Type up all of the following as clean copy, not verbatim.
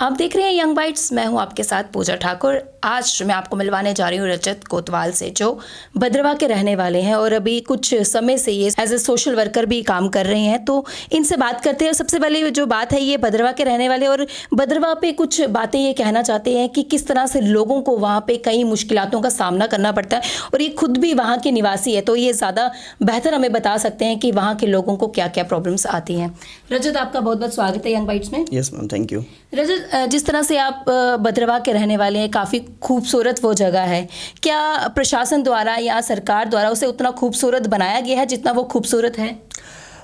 आप देख रहे हैं यंग बाइट्स। मैं हूं आपके साथ पूजा ठाकुर। आज मैं आपको मिलवाने जा रही हूं रजत कोतवाल से, जो भद्रवा के रहने वाले हैं और अभी कुछ समय से ये एज ए सोशल वर्कर भी काम कर रहे हैं। तो इनसे बात करते हैं। सबसे पहले जो बात है, ये भद्रवा के रहने वाले और भद्रवा पे कुछ बातें ये कहना चाहते हैं कि किस तरह से लोगों को वहाँ पे कई मुश्किलातों का सामना करना पड़ता है, और ये खुद भी वहाँ के निवासी है तो ये ज़्यादा बेहतर हमें बता सकते हैं कि वहाँ के लोगों को क्या क्या प्रॉब्लम्स आती हैं। रजत, आपका बहुत बहुत स्वागत है यंग बाइट्स में। Yes ma'am, thank you. Rajat, जिस तरह से आप भद्रवा के रहने वाले हैं, काफ़ी खूबसूरत वो जगह है। क्या प्रशासन द्वारा या सरकार द्वारा उसे उतना खूबसूरत बनाया गया है जितना वो खूबसूरत है?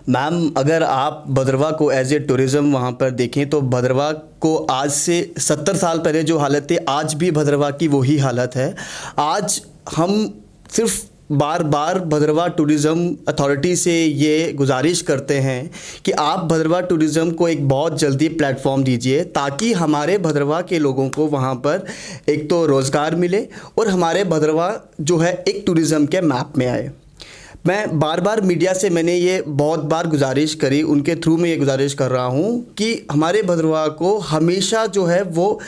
मैम, अगर आप भद्रवा को एज ए टूरिज़्म वहाँ पर देखें तो भद्रवा को आज से 70 साल पहले जो हालत थी, आज भी भद्रवा की वही हालत है। आज हम सिर्फ बार बार भद्रवा टूरिज़्म अथॉरिटी से ये गुजारिश करते हैं कि आप भद्रवा टूरिज़्म को एक बहुत जल्दी प्लेटफॉर्म दीजिए, ताकि हमारे भद्रवा के लोगों को वहाँ पर एक तो रोज़गार मिले और हमारे भद्रवा जो है एक टूरिज़्म के मैप में आए। मैं बार बार मीडिया से मैंने ये बहुत बार गुजारिश करी, उनके थ्रू मैं ये गुजारिश कर रहा हूँ कि हमारे भद्रवा को हमेशा जो है वो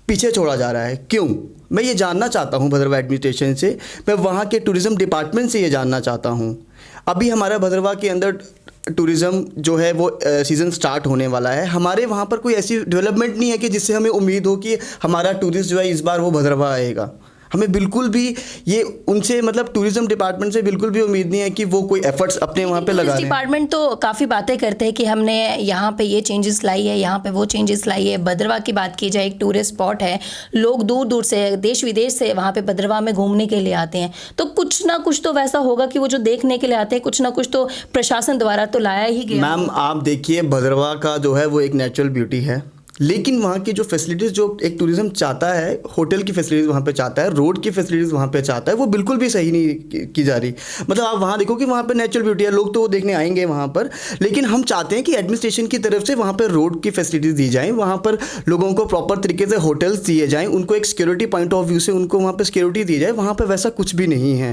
पीछे छोड़ा जा रहा है। क्यों? मैं ये जानना चाहता हूँ भद्रवा एडमिनिस्ट्रेशन से, मैं वहाँ के टूरिज़्म डिपार्टमेंट से ये जानना चाहता हूँ। अभी हमारा भद्रवा के अंदर टूरिज़्म जो है वो सीज़न स्टार्ट होने वाला है। हमारे वहाँ पर कोई ऐसी डेवलपमेंट नहीं है कि जिससे हमें उम्मीद हो कि हमारा टूरिस्ट जो है इस बार वो भद्रवा आएगा। हमें बिल्कुल भी ये उनसे मतलब टूरिज़्म डिपार्टमेंट से बिल्कुल भी उम्मीद नहीं है कि वो कोई एफर्ट्स अपने वहाँ पे लगा रहे हैं। डिपार्टमेंट तो काफ़ी बातें करते हैं कि हमने यहाँ पे ये चेंजेस लाई है, यहाँ पे वो चेंजेस लाई है। भद्रवा की बात की जाए, एक टूरिस्ट स्पॉट है, लोग दूर दूर से, देश विदेश से वहाँ पे भद्रवा में घूमने के लिए आते हैं। तो कुछ ना कुछ तो वैसा होगा कि वो जो देखने के लिए आते हैं, कुछ ना कुछ तो प्रशासन द्वारा तो लाया ही गया। मैम, आप देखिए, भद्रवा का जो है वो एक नेचुरल ब्यूटी है, लेकिन वहाँ की जो फैसिलिटीज़ जो एक टूरिज़्म चाहता है, होटल की फैसिलिटीज़ वहाँ पे चाहता है, रोड की फैसिलिटीज़ वहाँ पे चाहता है, वो बिल्कुल भी सही नहीं की जा रही। मतलब आप वहाँ देखो कि वहाँ पे नेचुरल ब्यूटी है, लोग तो वो देखने आएंगे वहाँ पर, लेकिन हम चाहते हैं कि एडमिनिस्ट्रेशन की तरफ से वहाँ पर रोड की फैसिलिटीज़ दी जाएँ, वहाँ पर लोगों को प्रॉपर तरीके से होटल्स दिए जाएँ, उनको एक सिक्योरिटी पॉइंट ऑफ व्यू से उनको वहाँ पर सिक्योरिटी दी जाए। वहाँ पर वैसा कुछ भी नहीं है।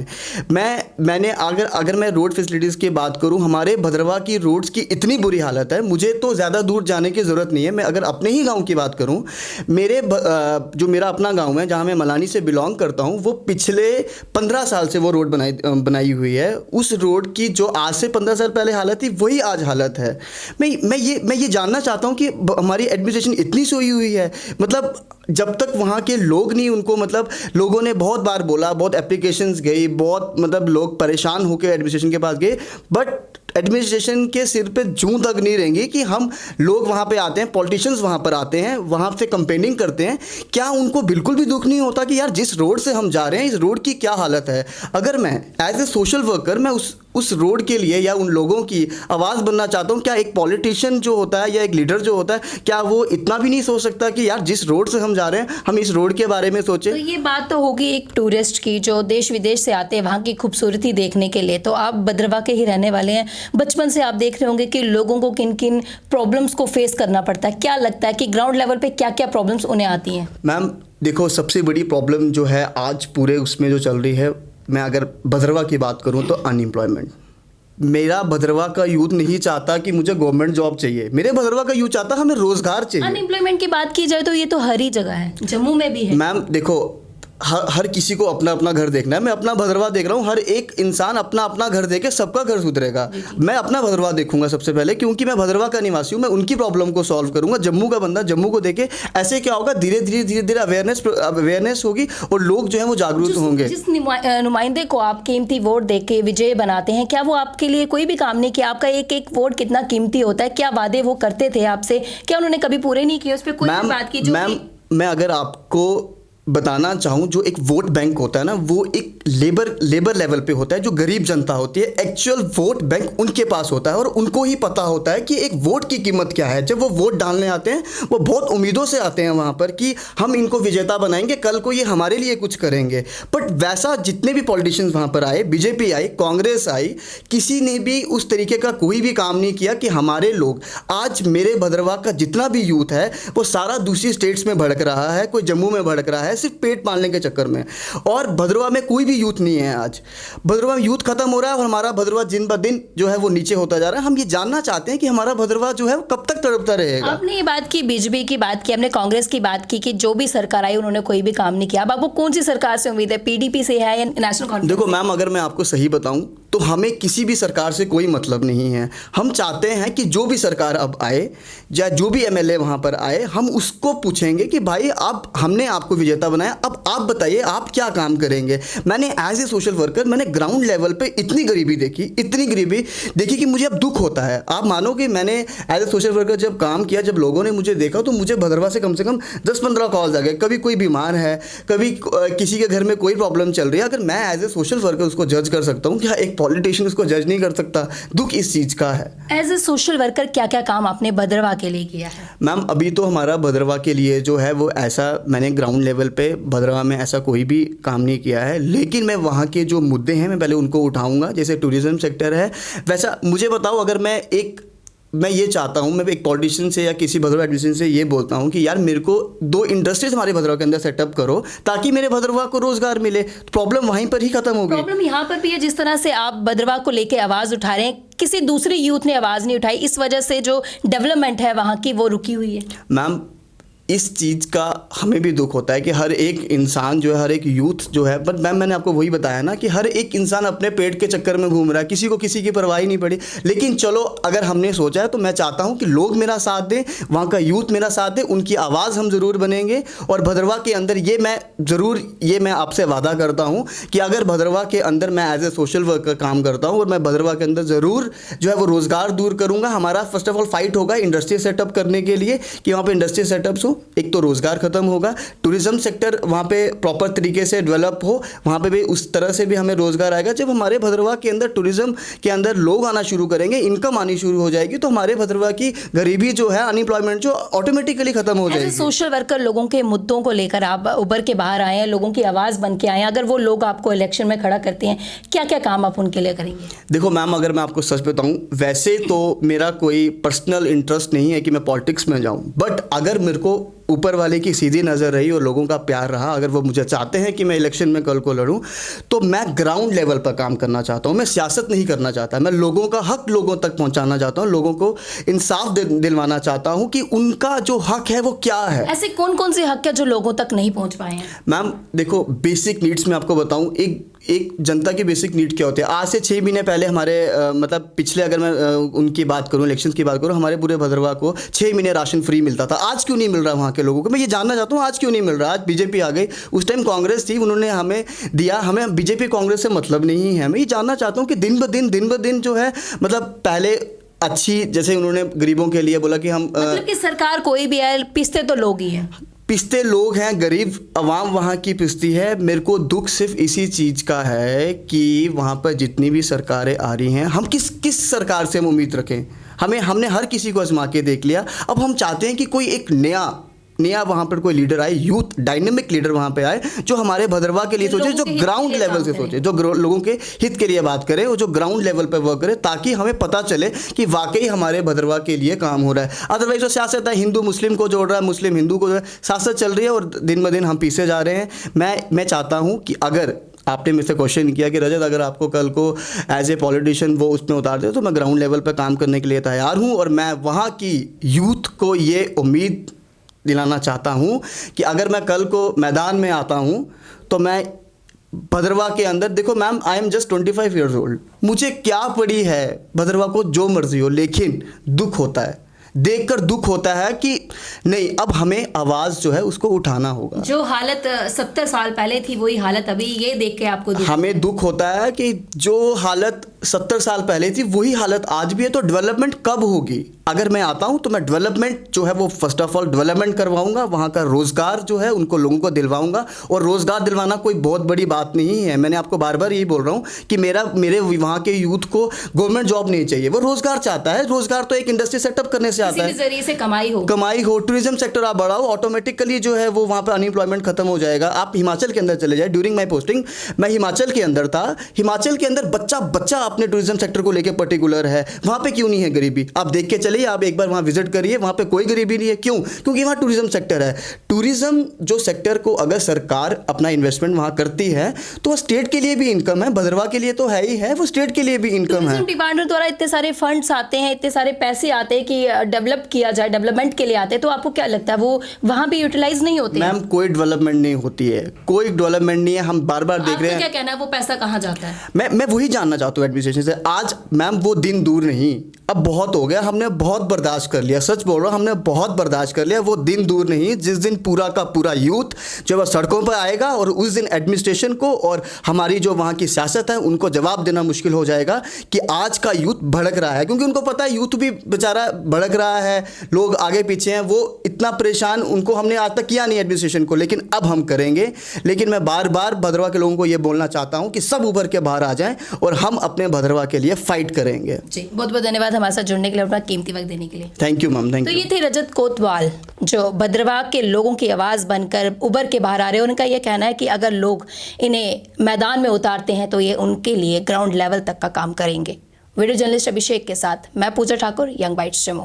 मैंने अगर मैं रोड फैसिलिटीज़ की बात करूँ, हमारे भद्रवा की रोड्स की इतनी बुरी हालत है, मुझे तो ज़्यादा दूर जाने की ज़रूरत नहीं है। मैं अगर अपने ही गाँव की बात करूँ, जो मेरा अपना गांव है जहां मैं मलानी से बिलोंग करता हूं, वो पिछले 15 साल से वो रोड बनाई हुई है। उस रोड की जो आज से 15 साल पहले हालत थी, वही आज हालत है। मैं ये जानना चाहता हूं कि हमारी एडमिनिस्ट्रेशन इतनी सोई हुई है। मतलब जब तक वहाँ के लोग नहीं, उनको मतलब लोगों ने बहुत बार बोला, बहुत एप्लीकेशंस गई, बहुत मतलब लोग परेशान होकर एडमिनिस्ट्रेशन के पास गए, बट एडमिनिस्ट्रेशन के सिर पे जूं तक नहीं रहेंगी कि हम लोग वहाँ पे आते हैं, पॉलिटिशियंस वहाँ पर आते हैं, वहाँ से कंपेनिंग करते हैं। क्या उनको बिल्कुल भी दुख नहीं होता कि यार जिस रोड से हम जा रहे हैं, इस रोड की क्या हालत है? अगर मैं एज ए सोशल वर्कर मैं उस रोड के लिए या उन लोगों की आवाज़ बनना चाहता हूँ, क्या एक पॉलिटिशियन जो होता है या एक लीडर जो होता है, क्या वो इतना भी नहीं सोच सकता कि यार जिस रोड से हम जा रहे हैं, हम इस रोड के बारे में सोचें? तो ये बात तो होगी एक टूरिस्ट की, जो देश विदेश से आते हैं वहाँ की खूबसूरती देखने के लिए। तो आप भद्रवा के ही रहने वाले हैं, बचपन से आप देख रहे होंगे कि लोगों को किन किन प्रॉब्लम्स को फेस करना पड़ता है। क्या लगता है कि ग्राउंड लेवल पे क्या क्या प्रॉब्लम्स उन्हें आती हैं? मैम देखो, सबसे बड़ी प्रॉब्लम जो है आज पूरे उसमें जो चल रही है, मैं अगर भद्रवा की बात करूं तो अनएम्प्लॉयमेंट। मेरा भद्रवा का यूथ नहीं चाहता कि मुझे गवर्नमेंट जॉब चाहिए, मेरे भद्रवा का यूथ चाहता हमें रोजगार चाहिए। अनएम्प्लॉयमेंट की बात की जाए तो ये तो हर ही जगह है, जम्मू में भी है। मैम देखो, हर किसी को अपना अपना घर देखना है। मैं अपना भद्रवा देख रहा हूँ, हर एक इंसान अपना अपना घर देखे, सबका घर सुधरेगा। मैं अपना भद्रवा देखूंगा सबसे पहले, क्योंकि मैं भद्रवा का निवासी हूँ। मैं उनकी प्रॉब्लम को सॉल्व करूंगा। जम्मू का बंदा जम्मू को देखे, ऐसे क्या होगा, धीरे धीरे अवेयरनेस होगी और लोग जो है वो जागरूक होंगे। जिस नुमाइंदे को आप कीमती वोट दे के विजय बनाते हैं, क्या वो आपके लिए कोई भी काम नहीं किया? आपका एक एक वोट कितना कीमती होता है। क्या वादे वो करते थे आपसे, क्या उन्होंने कभी पूरे नहीं किए? उस पर कोई बात की? मैम, मैं अगर आपको बताना चाहूँ, जो एक वोट बैंक होता है ना, वो एक लेबर लेवल पे होता है। जो गरीब जनता होती है, एक्चुअल वोट बैंक उनके पास होता है और उनको ही पता होता है कि एक वोट की कीमत क्या है। जब वो वोट डालने आते हैं, वो बहुत उम्मीदों से आते हैं वहाँ पर कि हम इनको विजेता बनाएंगे, कल को ये हमारे लिए कुछ करेंगे। बट वैसा जितने भी पॉलिटिशियंस वहाँ पर आए, बीजेपी आई, कांग्रेस आई, किसी ने भी उस तरीके का कोई भी काम नहीं किया कि हमारे लोग, आज मेरे भद्रवा का जितना भी यूथ है वो सारा दूसरी स्टेट्स में भड़क रहा है, कोई जम्मू में भड़क रहा है, सिर्फ पेट पालने के चक्कर में। और भद्रवा में कोई भी यूथ नहीं है आज। भद्रवा में यूथ खत्म हो रहा है और हमारा भद्रवा दिन ब दिन जो है वो नीचे होता जा रहा है। हम ये जानना चाहते हैं कि हमारा भद्रवा जो है वो कब तक तड़पता रहेगा। आपने ये बात की, बीजेपी की बात की, हमने कांग्रेस की बात की कि जो भी सरकार आई उन्होंने कोई भी काम नहीं किया। अब आपको कौन सी सरकार से उम्मीद है, पीडीपी से है या नेशनल कॉन्फ्रेंस? देखो मैम, अगर मैं आपको सही बताऊं तो हमें किसी भी सरकार से कोई मतलब नहीं है। हम चाहते हैं कि जो भी सरकार अब आए या जो भी एमएलए वहां पर आए, हम उसको पूछेंगे कि भाई आप, हमने आपको विजेता बनाया, अब आप बताइए आप क्या काम करेंगे। मैंने एज ए सोशल वर्कर मैंने ग्राउंड लेवल पे इतनी गरीबी देखी कि मुझे अब दुख होता है। आप मानो कि मैंने एज ए सोशल वर्कर जब काम किया, जब लोगों ने मुझे देखा तो मुझे भद्रवा से कम 10-15 कॉल्स आ गए। कभी कोई बीमार है, कभी किसी के घर में कोई प्रॉब्लम चल रही है। अगर मैं एज ए सोशल वर्कर उसको जज कर सकता हूँ, क्या एक पॉलिटिशियन उसको जज नहीं कर सकता? दुख इस चीज़ का है। एज ए सोशल वर्कर क्या क्या काम आपने भद्रवा के लिए किया है? मैम अभी तो हमारा भद्रवा के लिए जो है वो ऐसा, मैंने ग्राउंड लेवल पे भद्रवा में ऐसा कोई भी काम नहीं किया है, लेकिन मैं वहाँ के जो मुद्दे हैं मैं पहले उनको उठाऊंगा। जैसे टूरिज्म सेक्टर है, वैसा मुझे बताओ, अगर मैं ये चाहता हूँ, मैं एक पॉलिटिशियन से या किसी भद्रवा एडमिशन से ये बोलता हूँ कि यार मेरे को 2 इंडस्ट्रीज हमारे भद्रवा के अंदर सेटअप करो ताकि मेरे भद्रवा को रोजगार मिले, तो प्रॉब्लम वहीं पर ही खत्म होगी। प्रॉब्लम यहाँ पर भी है, जिस तरह से आप भद्रवा को लेके आवाज उठा रहे हैं, किसी दूसरे यूथ ने आवाज नहीं उठाई, इस वजह से जो डेवलपमेंट है वहाँ की वो रुकी हुई है। मैम इस चीज़ का हमें भी दुख होता है कि हर एक इंसान जो है, हर एक यूथ जो है, बट मैम मैंने आपको वही बताया ना कि हर एक इंसान अपने पेट के चक्कर में घूम रहा है, किसी को किसी की परवाह ही नहीं पड़ी। लेकिन चलो, अगर हमने सोचा है तो मैं चाहता हूं कि लोग मेरा साथ दें, वहाँ का यूथ मेरा साथ दे, उनकी आवाज़ हम ज़रूर बनेंगे। और भद्रवा के अंदर ये मैं आपसे वादा करता हूँ कि अगर भद्रवा के अंदर मैं एज ए सोशल वर्कर काम करता हूँ और मैं भद्रवा के अंदर ज़रूर जो है वो रोज़गार दूर करूँगा। हमारा फर्स्ट ऑफ ऑल फाइट होगा इंडस्ट्री सेटअप करने के लिए कि वहाँ पर इंडस्ट्री सेटअप्स हो, एक तो रोजगार खत्म होगा, टूरिज्म सेक्टर वहाँ पे प्रॉपर तरीके से डेवलप हो, वहाँ पे भी उस तरह से भी हमें रोजगार आएगा। जब हमारे भद्रवा के अंदर टूरिज्म के अंदर लोग आना शुरू करेंगे, इनकम आनी शुरू हो जाएगी, तो हमारे भद्रवा की गरीबी जो है, अनएम्प्लॉयमेंट जो ऑटोमेटिकली खत्म हो जाएगी। सोशल वर्कर लोगों के मुद्दों को लेकर आप उभर के बाहर आए हैं, लोगों की आवाज़ बन के आए हैं। अगर वो लोग आपको इलेक्शन में खड़ा करते हैं, क्या क्या काम आप उनके लिए करेंगे? देखो मैम, अगर मैं आपको सच बताऊं, वैसे तो मेरा कोई पर्सनल इंटरेस्ट नहीं है कि मैं पॉलिटिक्स में जाऊं, बट अगर मेरे को ऊपर वाले की सीधी नज़र रही और लोगों का प्यार रहा, अगर वो मुझे चाहते हैं कि मैं इलेक्शन में कल को लड़ूं, तो मैं ग्राउंड लेवल पर काम करना चाहता हूं। मैं सियासत नहीं करना चाहता, मैं लोगों का हक लोगों तक पहुंचाना चाहता हूं, लोगों को इंसाफ दिलवाना चाहता हूं कि उनका जो हक है वो क्या है। ऐसे कौन कौन से हक है जो लोगों तक नहीं पहुंच पाए हैं? मैम देखो, बेसिक नीड्स में आपको बताऊं, एक जनता की बेसिक नीड क्या होती है। आज से 6 महीने पहले हमारे मतलब पिछले, अगर मैं उनकी बात करूं, इलेक्शंस की बात करूं, हमारे पूरे भद्रवा को 6 महीने राशन फ्री मिलता था। आज क्यों नहीं मिल रहा वहाँ के लोगों को? मैं ये जानना चाहता हूँ आज क्यों नहीं मिल रहा। आज बीजेपी आ गई, उस टाइम कांग्रेस थी, उन्होंने हमें दिया। हमें बीजेपी कांग्रेस से मतलब नहीं है। मैं ये जानना चाहता हूँ कि दिन ब दिन जो है, मतलब पहले अच्छी, जैसे उन्होंने गरीबों के लिए बोला कि हम मतलब कि सरकार कोई भी है, पिसते तो लोग ही हैं, पिसते लोग हैं, गरीब आवाम वहाँ की पिसती है। मेरे को दुख सिर्फ इसी चीज़ का है कि वहाँ पर जितनी भी सरकारें आ रही हैं, हम किस सरकार से हम उम्मीद रखें? हमने हर किसी को आजमा के देख लिया। अब हम चाहते हैं कि कोई एक नया वहाँ पर कोई लीडर आए, यूथ डायनेमिक लीडर वहाँ पे आए, जो हमारे भद्रवा के लिए सोचे, जो ग्राउंड लेवल से सोचे, जो लोगों के हित के लिए बात करे, और जो ग्राउंड लेवल पर वर्क करे, ताकि हमें पता चले कि वाकई हमारे भद्रवा के लिए काम हो रहा है। अदरवाइज जो सियासत है, हिंदू मुस्लिम को जोड़ रहा है, मुस्लिम हिंदू को, सियासत चल रही है और दिन ब दिन हम पीछे जा रहे हैं। मैं चाहता हूँ कि अगर आपने मुझसे क्वेश्चन किया कि रजत, अगर आपको कल को एज ए पॉलिटिशियन वो उसमें उतार दे, तो मैं ग्राउंड लेवल पर काम करने के लिए तैयार हूँ। और मैं वहाँ की यूथ को ये उम्मीद दिलाना चाहता हूँ कि अगर मैं कल को मैदान में आता हूँ तो मैं भद्रवा के अंदर, देखो ma'am, I am just 25 years old, मुझे क्या पड़ी है भद्रवा को जो मर्जी हो, लेकिन दुख होता है, देखकर दुख होता है कि नहीं, अब हमें आवाज़ जो है उसको उठाना होगा। जो हालत 70 साल पहले थी वही हालत अभी, ये देख के आपको हमें दुख होता है कि जो हालत 70 साल पहले थी वही हालत आज भी है। तो डेवलपमेंट कब होगी? अगर मैं आता हूं तो मैं डेवलपमेंट जो है वो फर्स्ट ऑफ ऑल डेवलपमेंट करवाऊंगा, वहां का रोजगार जो है उनको लोगों को दिलवाऊंगा। और रोजगार दिलवाना कोई बहुत बड़ी बात नहीं है। मैंने आपको बार बार यही बोल रहा हूं कि मेरे वहाँ के यूथ को गवर्नमेंट जॉब नहीं चाहिए, वो रोजगार चाहता है। रोजगार तो एक इंडस्ट्री सेटअप करने से आता है, जरिए से कमाई हो, टूरिज्म सेक्टर आप बढ़ाओ, ऑटोमेटिकली जो है वो वहाँ पर अनएम्प्लॉयमेंट खत्म हो जाएगा। आप हिमाचल के अंदर चले जाए, ड्यूरिंग माई पोस्टिंग मैं हिमाचल के अंदर था, हिमाचल के अंदर बच्चा अपने टूरिज्म सेक्टर को लेकर पर्टिकुलर है, वहाँ पे क्यों नहीं है गरीबी? आप देख के चलिए, आप एक बार वहाँ विजिट करिए, वहाँ पे कोई गरीबी नहीं है। क्यों? क्योंकि वहाँ टूरिज्म सेक्टर है। टूरिज्म जो सेक्टर को अगर सरकार अपना इन्वेस्टमेंट वहाँ करती है तो वो स्टेट के लिए भी इनकम है, भद्रवाह के लिए तो है ही है, वो स्टेट के लिए भी इनकम है। टूरिज्म डिपार्टमेंट द्वारा इतने सारे फंड्स आते हैं, इतने सारे पैसे आते हैं कि डेवलप किया जाए, डेवलपमेंट के लिए आते हैं, तो आपको क्या लगता है वो वहाँ भी यूटिलाइज नहीं होते हैं? मैम कोई डेवलपमेंट नहीं होती है, कोई डेवलपमेंट नहीं है। हम बार बार देख रहे हैं। क्या कहना है, वो पैसा कहाँ जाता है? मैं वही जानना चाहता हूँ एडमिनिस्ट्रेशन से। आज मैम वो दिन दूर नहीं, अब बहुत हो गया, हमने बहुत बर्दाश्त कर लिया। सच बोल रहा हूँ, हमने बहुत बर्दाश्त कर लिया। वो दिन दूर नहीं जिस दिन पूरा का पूरा यूथ जो है सड़कों पर आएगा और उस दिन एडमिनिस्ट्रेशन को और हमारी जो वहाँ की सियासत है उनको जवाब देना मुश्किल हो जाएगा कि आज का यूथ भड़क रहा है। क्योंकि उनको पता है यूथ भी बेचारा भड़क रहा है, लोग आगे पीछे हैं, वो इतना परेशान उनको हमने आज तक किया नहीं एडमिनिस्ट्रेशन को, लेकिन अब हम करेंगे। लेकिन मैं बार बार भद्रवाह के लोगों को ये बोलना चाहता हूँ कि सब उभर के बाहर आ जाएं और हम अपने भद्रवाह के लिए फाइट करेंगे। जी, बहुत बहुत धन्यवाद हमारे साथ जुड़ने के लिए, अपना कीमती वक्त देने के लिए। थैंक यू मैम, थैंक तो यू। ये थे रजत कोतवाल जो भद्रवाह के लोगों की आवाज़ बनकर उभर के बाहर आ रहे हैं। उनका ये कहना है कि अगर लोग इन्हें मैदान में उतारते हैं तो ये उनके लिए ग्राउंड लेवल तक का काम करेंगे। वीडियो जर्नलिस्ट अभिषेक के साथ मैं पूजा ठाकुर, यंग बाइट्स जम्मू।